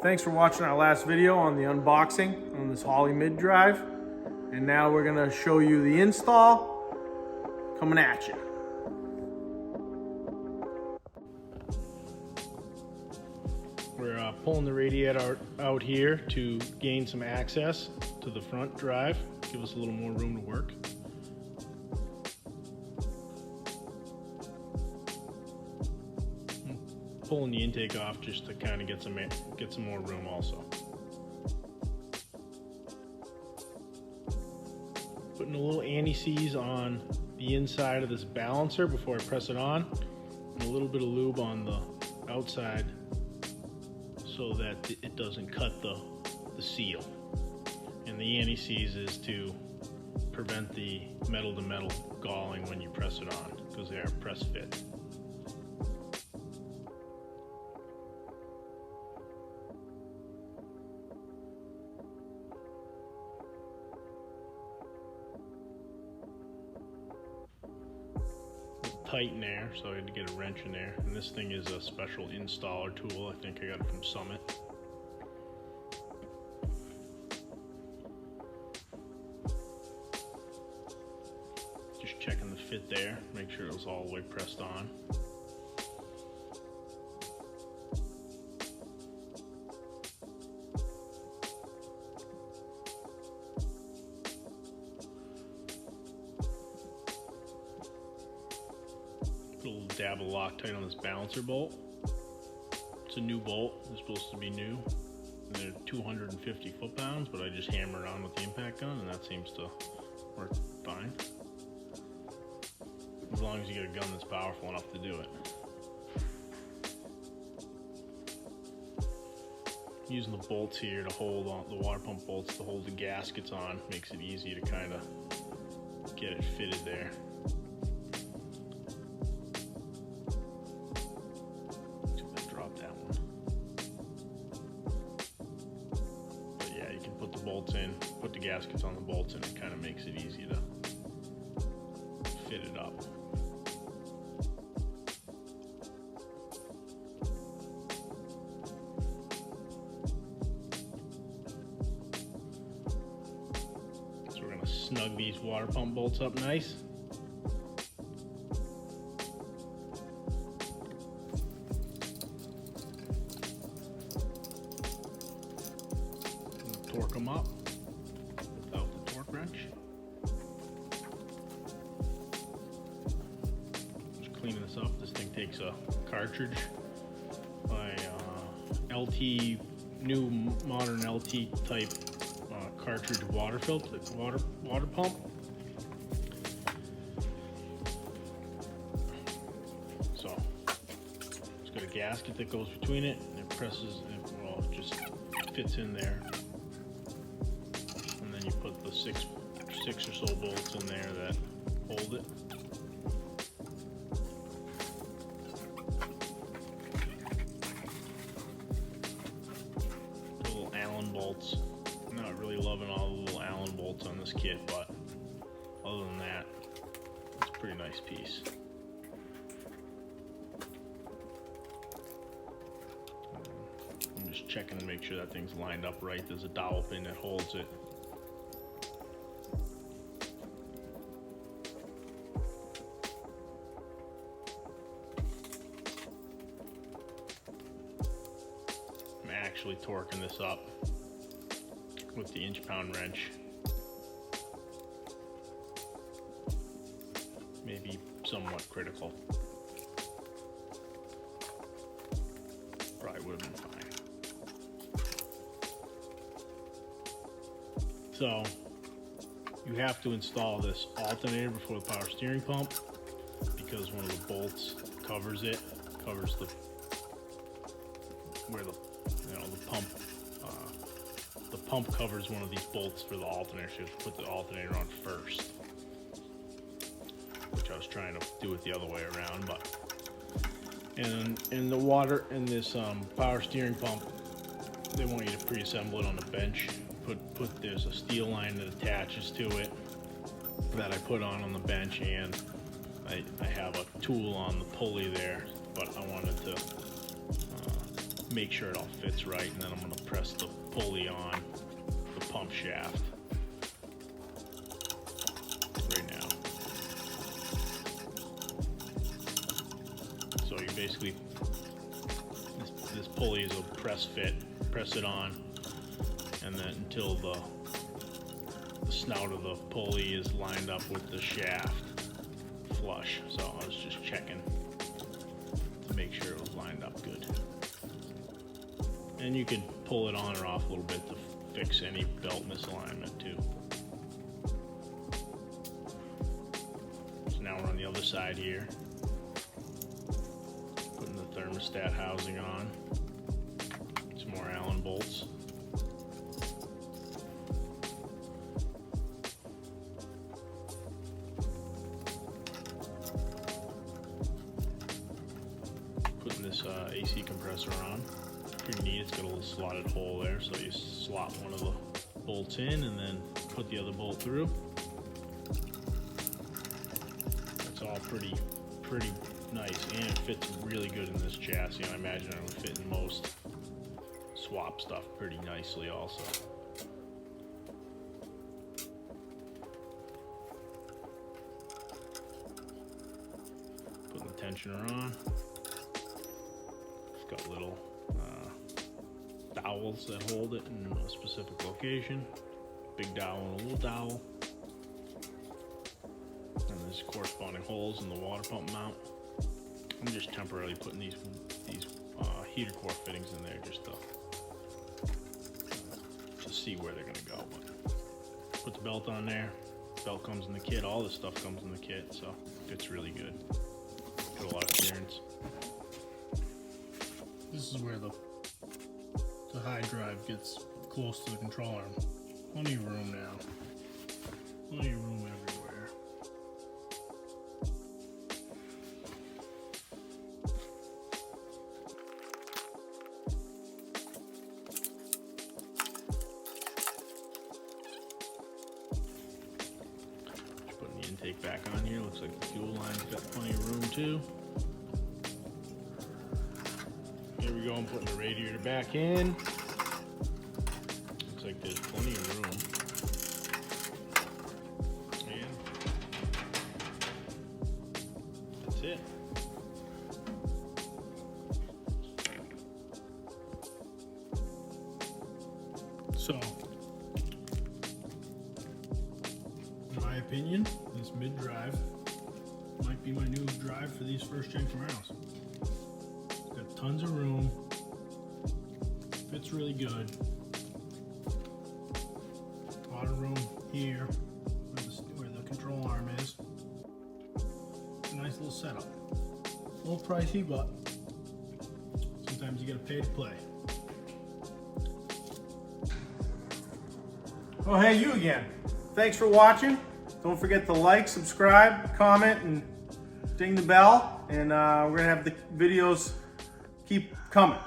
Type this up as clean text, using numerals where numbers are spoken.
Thanks for watching our last video on the unboxing on this Holley mid-drive. And now we're gonna show you the install coming at you. We're pulling the radiator out here to gain some access to the front drive, give us a little more room to work. Pulling the intake off just to kind of get some more room also. Putting a little anti-seize on the inside of this balancer before I press it on, and a little bit of lube on the outside so that it doesn't cut the seal. And the anti-seize is to prevent the metal-to-metal galling when you press it on, because they are press fit. Tight in there, so I had to get a wrench in there. And this thing is a special installer tool. I think I got it from Summit. Just checking the fit there, make sure it was all the way pressed on. A little dab of Loctite on this balancer bolt. It's a new bolt, it's supposed to be new. And they're 250 foot-pounds, but I just hammer it on with the impact gun and that seems to work fine. As long as you get a gun that's powerful enough to do it. Using the bolts here to hold on, the water pump bolts to hold the gaskets on, makes it easy to kind of get it fitted there. Bolts in, put the gaskets on the bolts, and it kind of makes it easy to fit it up. So we're going to snug these water pump bolts up nice. Torque them up without the torque wrench. Just cleaning this up. This thing takes a cartridge by LT, new modern LT type cartridge water filter, water pump. So it's got a gasket that goes between it, and it presses, well, it just fits in there. You put the six or so bolts in there that hold it. The little Allen bolts. I'm not really loving all the little Allen bolts on this kit, but other than that, it's a pretty nice piece. I'm just checking to make sure that thing's lined up right. There's a dowel pin that holds it. Actually torquing this up with the inch-pound wrench. Maybe somewhat critical. Probably would have been fine. So you have to install this alternator before the power steering pump, because one of the bolts covers it, covers the where the pump covers one of these bolts for the alternator, so you have to put the alternator on first, which I was trying to do it the other way around. But and in the water in this power steering pump, they want you to pre-assemble it on the bench. There's a steel line that attaches to it that I put on the bench, and I have a tool on the pulley there, but I wanted to make sure it all fits right, and then I'm gonna press the pulley on the pump shaft right now. So you basically, this pulley is a press fit, press it on, and then until the snout of the pulley is lined up with the shaft flush. So I was just checking to make sure it was lined up good. And you can pull it on or off a little bit to fix any belt misalignment too. So now we're on the other side here, putting the thermostat housing on. Some more Allen bolts. Putting this AC compressor on. Pretty neat. It's got a little slotted hole there, so you slot one of the bolts in and then put the other bolt through. That's all pretty nice, and it fits really good in this chassis. I imagine it would fit in most swap stuff pretty nicely also. Putting the tensioner on. It's got little dowels that hold it in a specific location. Big dowel and a little dowel. And there's corresponding holes in the water pump mount. I'm just temporarily putting these heater core fittings in there just to see where they're gonna go. But put the belt on there. Belt comes in the kit. All this stuff comes in the kit, so it's really good. Got a lot of clearance. This is where the high drive gets close to the control arm. Plenty of room now. Plenty of room everywhere. Just putting the intake back on here. Looks like the fuel line's got plenty of room too. Here we go, I'm putting the radiator back in. Looks like there's plenty of room. And that's it. So, in my opinion, this mid-drive might be my new drive for these first-gen Camaros. Tons of room, fits really good. A lot of room here where the control arm is. Nice little setup. A little pricey, but sometimes you gotta pay to play. Oh, hey, you again. Thanks for watching. Don't forget to like, subscribe, comment, and ding the bell. And we're gonna have the videos keep coming.